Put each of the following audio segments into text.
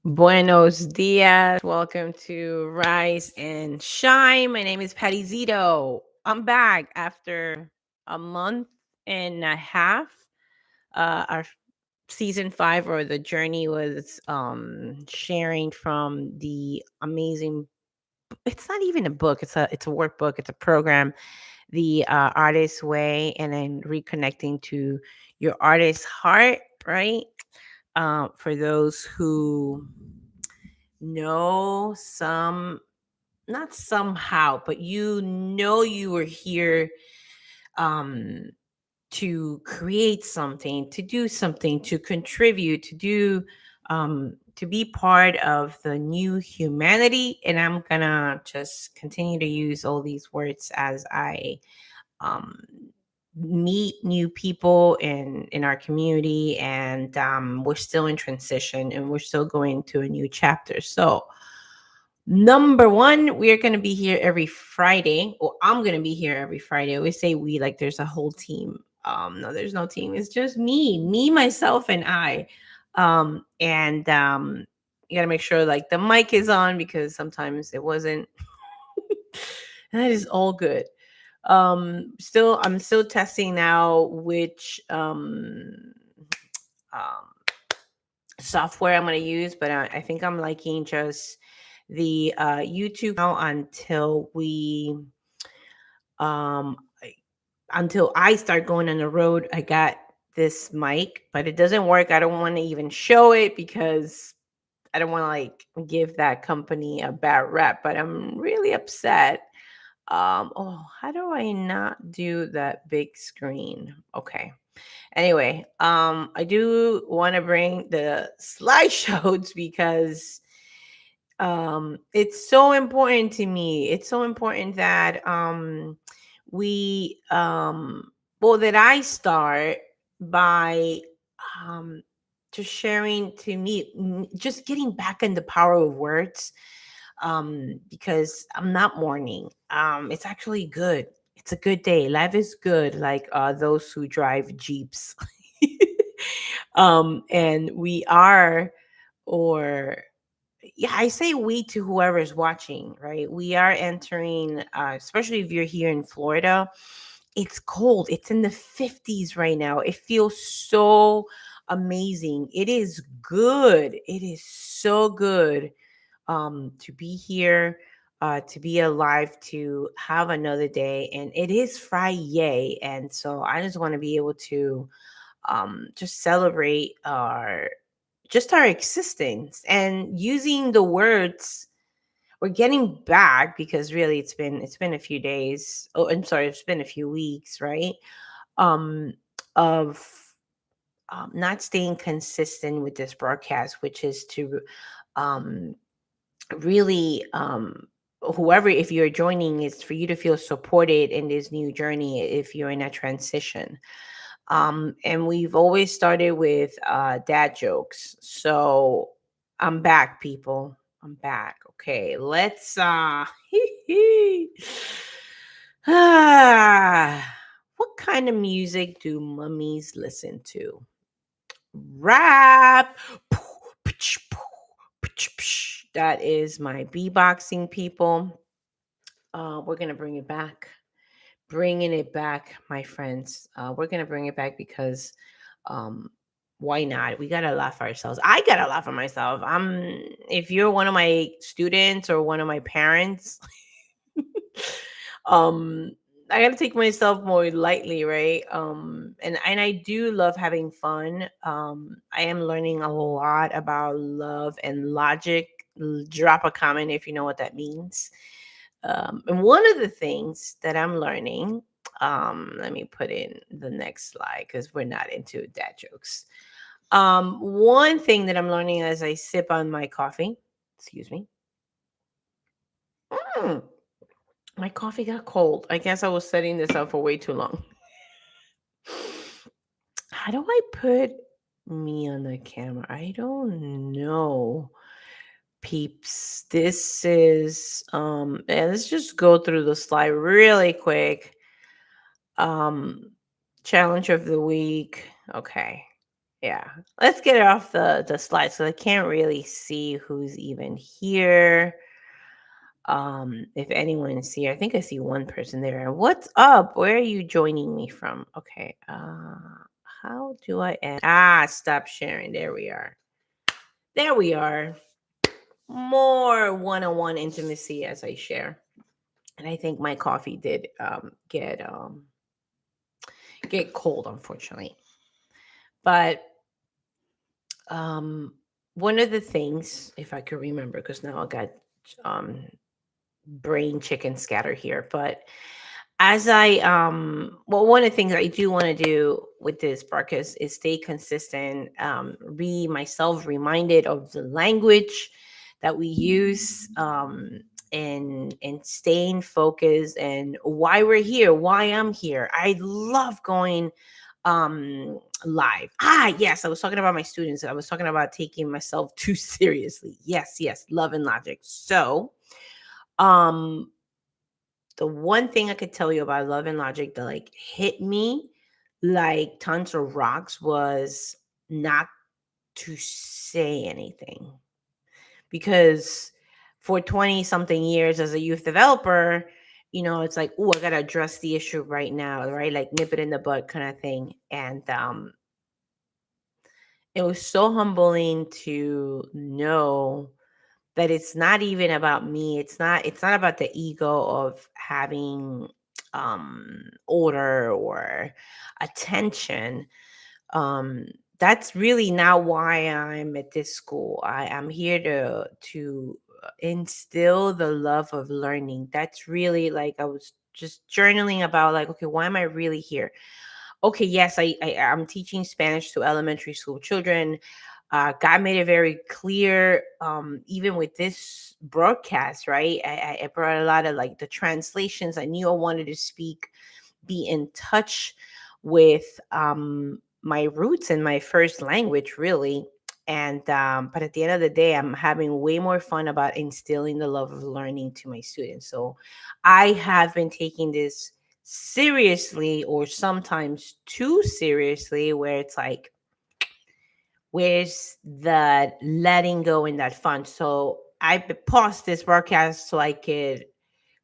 Buenos dias. Welcome to Rise and Shine. My name is Patty Zito. I'm back after a month and a half. Our season 5 or the journey was sharing from the amazing, it's not even a book, it's a workbook, it's a program, the artist way, and then reconnecting to your artist heart, right? For those who know not somehow, but you were here um to create something, to do something, to contribute, to be part of the new humanity. And I'm gonna just continue to use all these words as I um meet new people in our community, and we're still in transition and we're still going to a new chapter. So number one, we're going to be here every Friday, or I'm going to be here every Friday. I always say we, like there's a whole team. No, there's no team. It's just me, myself, and I. And you got to make sure like the mic is on because sometimes it wasn't. And that is all good. I'm still testing now which um software I'm going to use, but I think I'm liking just the YouTube now um I- until I start going on the road. I got this mic, but it doesn't work. I don't want to even show it because I don't want to like give that company a bad rep, but I'm really upset. Oh, how do I not do that big screen? Okay. Anyway, I do want to bring the slideshows because it's so important to me. It's so important that we well, that I start by um just sharing to me, just getting back in the power of words, because I'm not mourning. It's actually good. It's a good day. Life is good, like those who drive jeeps. And we are, or yeah, I say we to whoever is watching, right? We are entering, especially if you're here in Florida. It's cold. It's in the 50s right now. It feels so amazing. It is good. It is so good to be here, to be alive, to have another day. And it is Friday. And so I just want to be able to just celebrate our existence and using the words. We're getting back because really it's been a few days. Oh, I'm sorry, it's been a few weeks, right? Um, of not staying consistent with this broadcast, which is to um really whoever, if you're joining, is for you to feel supported in this new journey if you're in a transition. And we've always started with dad jokes. So I'm back, people. I'm back. Okay, let's what kind of music do mummies listen to? Rap. That is my beatboxing, people. We're gonna bring it back, bringing it back, my friends. We're gonna bring it back because um why not? We gotta laugh at ourselves. I gotta laugh at myself. If you're one of my students or one of my parents, um I gotta take myself more lightly, right? And I do love having fun. I am learning a lot about love and logic. Drop a comment if you know what that means. And one of the things that I'm learning, let me put in the next slide because we're not into dad jokes. One thing that I'm learning as I sip on my coffee, excuse me. Mm, my coffee got cold. I guess I was setting this up for way too long. How do I put me on the camera? I don't know, peeps. This is and let's just go through the slide really quick. Um Challenge of the week. Okay. Yeah. Let's get it off the slide. So I can't really see who's even here. If anyone is here, I think I see one person there. What's up? Where are you joining me from? Okay. How do I end? Stop sharing. There we are. There we are. More one-on-one intimacy as I share. And I think my coffee did get cold, unfortunately. But um one of the things, if I could remember, because now I got um brain chicken scatter here, but as one of the things I do want to do with this podcast is stay consistent, be myself reminded of the language that we use, and staying focused and why we're here, why I'm here. I love going live. Yes, I was talking about my students. I was talking about taking myself too seriously. Yes, love and logic. So um the one thing I could tell you about Love and Logic that like hit me like tons of rocks was not to say anything. Because for 20 something years as a youth developer, it's like, oh, I gotta address the issue right now, right? Like nip it in the bud kind of thing. And it was so humbling to know that it's not even about me. It's not about the ego of having order or attention. um that's really not why I'm at this school. I'm here to instill the love of learning. That's really, like, I was just journaling about, like, okay, why am I really here? Okay, yes, I'm teaching Spanish to elementary school children. God made it very clear, even with this broadcast, right? I brought a lot of like the translations. I knew I wanted to be in touch with my roots and my first language, really. And but at the end of the day, I'm having way more fun about instilling the love of learning to my students. So I have been taking this seriously, or sometimes too seriously, where it's like, where's the letting go in that fun? So I paused this broadcast so I could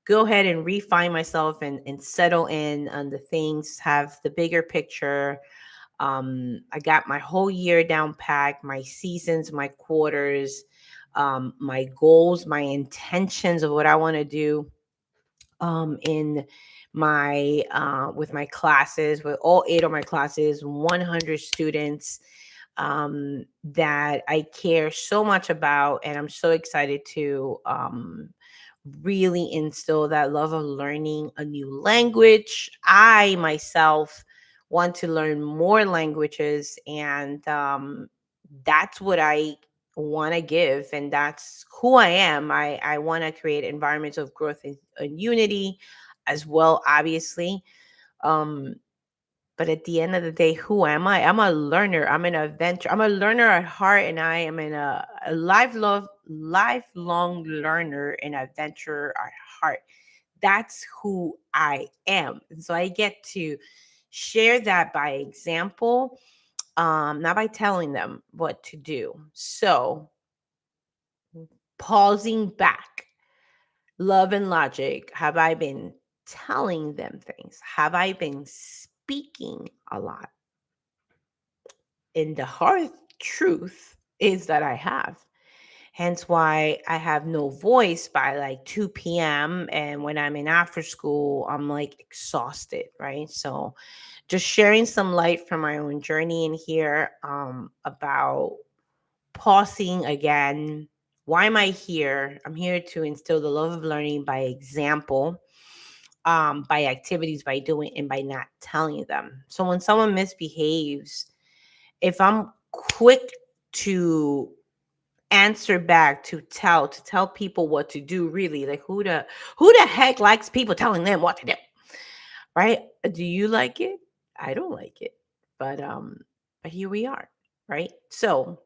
go ahead and refine myself and settle in on the things, have the bigger picture. I got my whole year down packed, my seasons, my quarters, my goals, my intentions of what I want to do in my with my classes, with all 8 of my classes, 100 students that I care so much about, and I'm so excited to really instill that love of learning a new language. I myself want to learn more languages, and that's what I want to give, and that's who I am. I want to create environments of growth and unity as well, obviously. Um, but at the end of the day, who am I? I'm a learner. I'm an adventure. I'm a learner at heart, and I am a lifelong learner and adventurer at heart. That's who I am. And so I get to share that by example, not by telling them what to do. So pausing back, love and logic. Have I been telling them things? Have I been speaking a lot? And the hard truth is that I have. Hence why I have no voice by like 2 p.m. And when I'm in after school, I'm like exhausted, right? So just sharing some light from my own journey in here, about pausing again. Why am I here? I'm here to instill the love of learning by example, by activities, by doing, and by not telling them. So when someone misbehaves, if I'm quick to answer back, to tell people what to do, really, like, who the heck likes people telling them what to do, right? Do you like it? I don't like it. But here we are, right? So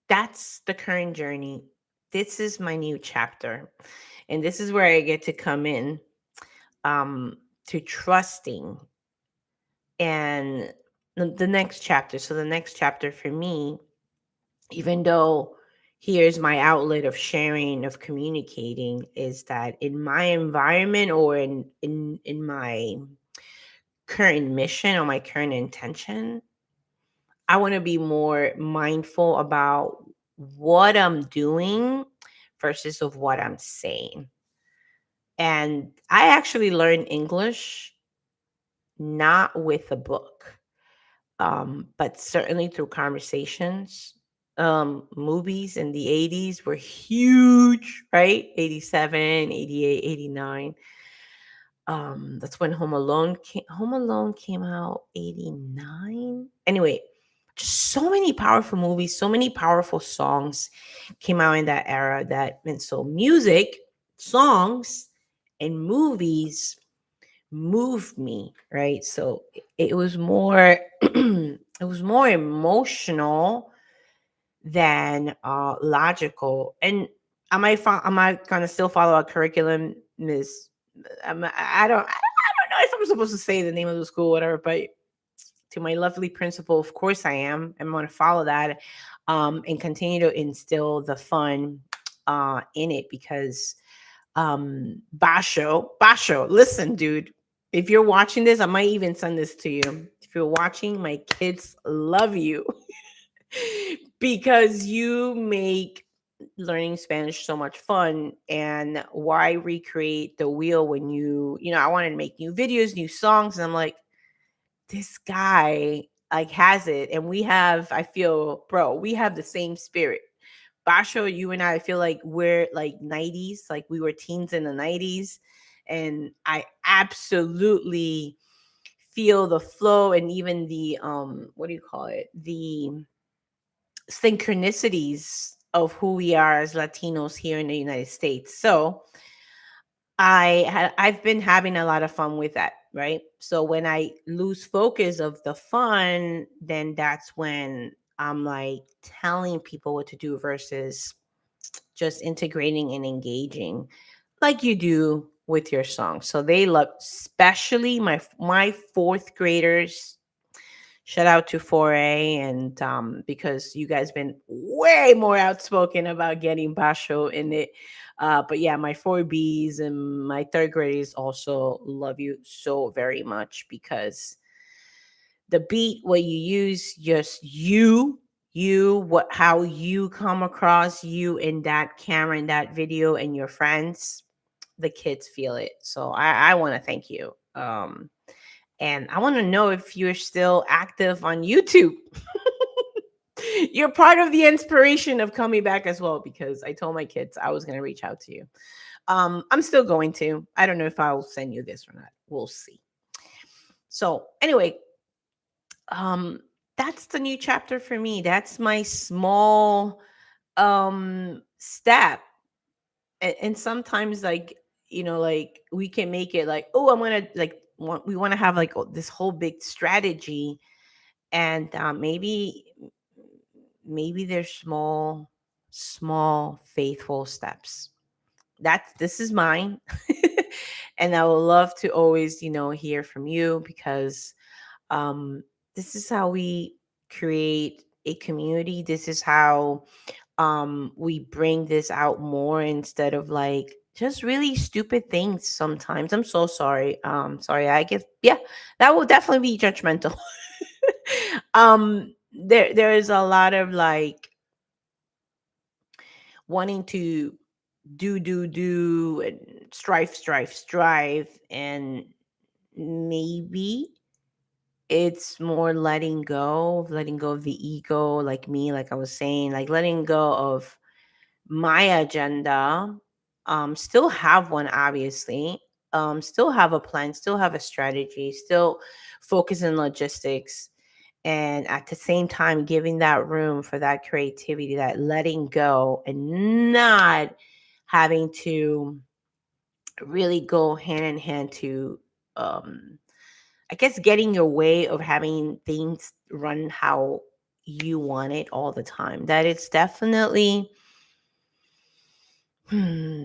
that's the current journey. This is my new chapter, and this is where I get to come in, um to trusting and the next chapter. So the next chapter for me, even though here's my outlet of sharing, of communicating, is that in my environment, or in my current mission or my current intention, I want to be more mindful about what I'm doing versus of what I'm saying. And I actually learned English not with a book, but certainly through conversations. Movies in the 80s were huge, right? 87, 88, 89. That's when Home Alone came out 89. Anyway, just so many powerful movies, so many powerful songs came out in that era, that meant so music, songs, and movies moved me, right? So it was more it was more emotional than logical. And am I gonna still follow a curriculum, Miss? I don't know if I'm supposed to say the name of the school, whatever, but to my lovely principal, of course I am. I'm gonna follow that, and continue to instill the fun in it, because Basho, listen, dude. If you're watching this, I might even send this to you. If you're watching, my kids love you because you make learning Spanish so much fun. And why recreate the wheel when I wanted to make new videos, new songs, and I'm like, this guy like has it, and I feel, bro, we have the same spirit. Basho, you and I feel like we're like 90s, like we were teens in the 90s. And I absolutely feel the flow, and even the what do you call it? The synchronicities of who we are as Latinos here in the United States. So I've been having a lot of fun with that, right? So when I lose focus of the fun, then that's when I'm like telling people what to do versus just integrating and engaging like you do with your song. So they love, especially my fourth graders. Shout out to 4A, and because you guys been way more outspoken about getting Basho in it. But yeah, my 4Bs and my third graders also love you so very much, because the beat, what you use, just what, how you come across, you in that camera, in that video, and your friends, the kids feel it. So I want to thank you. And I want to know if you're still active on YouTube. You're part of the inspiration of coming back as well, because I told my kids I was going to reach out to you. I'm still going to. I don't know if I'll send you this or not. We'll see. So anyway, um, that's the new chapter for me. That's my small step. And sometimes, like, like we can make it like, oh, I'm gonna like we want to have like this whole big strategy. And maybe there's small faithful steps. This is mine. And I would love to always hear from you, because um this is how we create a community. This is how we bring this out more, instead of like just really stupid things sometimes. I'm so sorry. Sorry, I guess, yeah, that will definitely be judgmental. There is a lot of like wanting to do and strive, and maybe it's more letting go of the ego, like me, like I was saying, like letting go of my agenda. Still have one, obviously. Still have a plan, still have a strategy, still focus in logistics, and at the same time giving that room for that creativity, that letting go, and not having to really go hand in hand to um I guess getting your way of having things run how you want it all the time. That it's definitely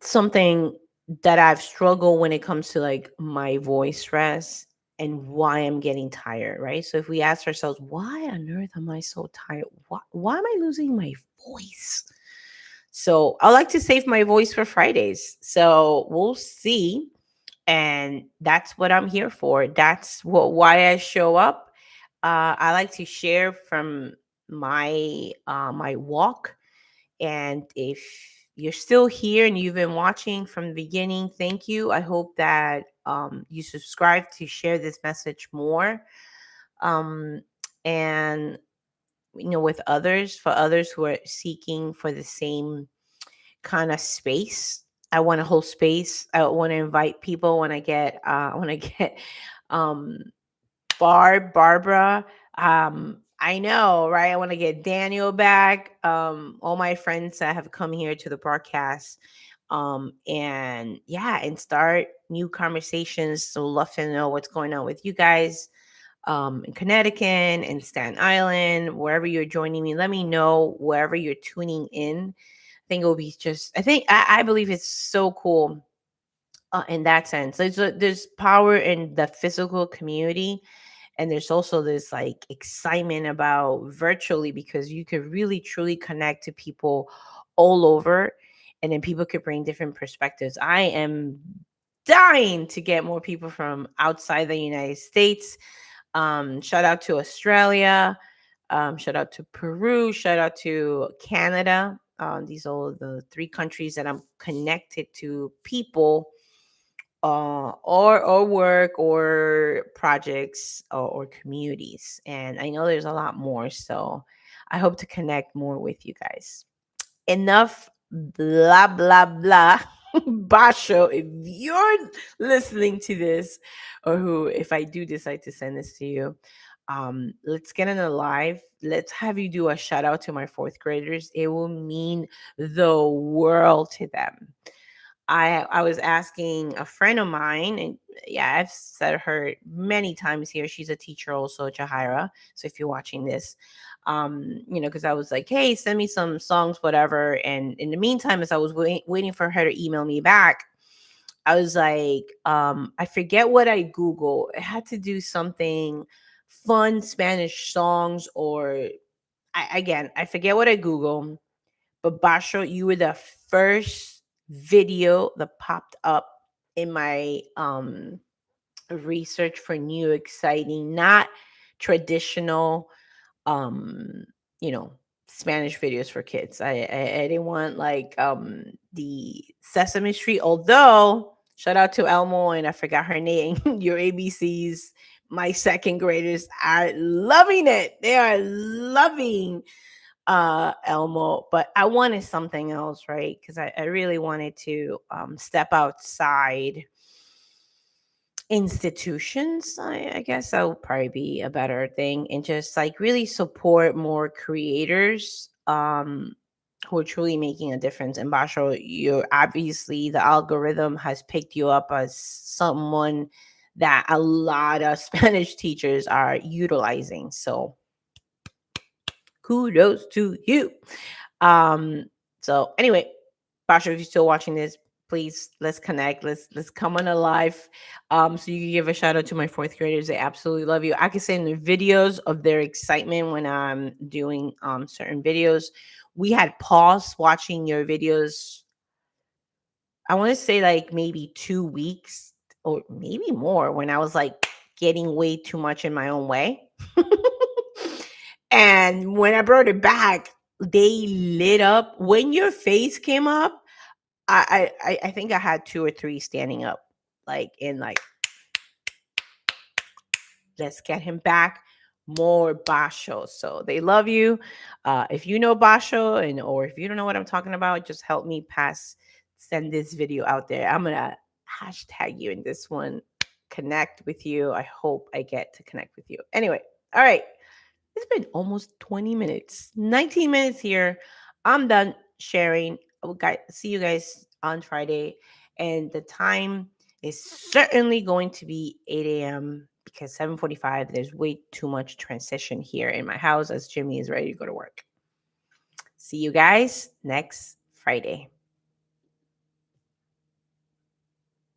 something that I've struggled when it comes to like my voice rest. and why I'm getting tired, right? So if we ask ourselves, why on earth am I so tired? Why am I losing my voice? So I like to save my voice for Fridays. So we'll see. And that's what I'm here for. That's why I show up. I like to share from my walk. And if you're still here and you've been watching from the beginning, thank you. I hope that you subscribe to share this message more. Um, and with others, for others who are seeking for the same kind of space. I want to hold space. I want to invite people when I get um Barbara. I know, right? I want to get Daniel back. All my friends that have come here to the broadcast. And yeah, and start new conversations. So love to know what's going on with you guys in Connecticut and Staten Island, wherever you're joining me. Let me know wherever you're tuning in. I think it will be I believe it's so cool in that sense. There's power in the physical community, and there's also this like excitement about virtually because you could really truly connect to people all over, and then people could bring different perspectives. I am dying to get more people from outside the United States. Shout out to Australia. Shout out to Peru. Shout out to Canada. These are the three countries that I'm connected to people or work or projects or communities. And I know there's a lot more. So I hope to connect more with you guys. Enough blah blah blah. Basho, if you're listening to this, or who, if I do decide to send this to you, let's get in a live. Let's have you do a shout out to my fourth graders. It will mean the world to them. I was asking a friend of mine, and yeah, I've said her many times here. She's a teacher also, Jahira. So if you're watching this, because I was like, hey, send me some songs, whatever. And in the meantime, as I was waiting for her to email me back, I was like, I forget what I Googled. It had to do something fun Spanish songs, or I forget what I Googled, but Basho, you were the first video that popped up in my research for new, exciting, not traditional, um, you know, Spanish videos for kids. I didn't want like the Sesame Street, although shout out to Elmo and I forgot her name, your ABCs. My second graders are loving it. They are loving Elmo, but I wanted something else, right? Because I really wanted to step outside institutions. I guess that would probably be a better thing, and just like really support more creators who are truly making a difference. And Basho, you're obviously, the algorithm has picked you up as someone that a lot of Spanish teachers are utilizing. So kudos to you. Um, so anyway, Basha, if you're still watching this, please let's connect. Let's come on a live. So you can give a shout out to my fourth graders. They absolutely love you. I can send the videos of their excitement when I'm doing certain videos. We had paused watching your videos. I want to say like maybe 2 weeks or maybe more when I was like getting way too much in my own way. And when I brought it back, they lit up. When your face came up, I think I had two or three standing up, like in like, let's get him back. More Basho. So they love you. If you know Basho, and or if you don't know what I'm talking about, just help me send this video out there. I'm gonna hashtag you in this one. Connect with you. I hope I get to connect with you. Anyway, all right. It's been almost 20 minutes, 19 minutes here. I'm done sharing. See you guys on Friday. And the time is certainly going to be 8 a.m. because 7:45, there's way too much transition here in my house as Jimmy is ready to go to work. See you guys next Friday.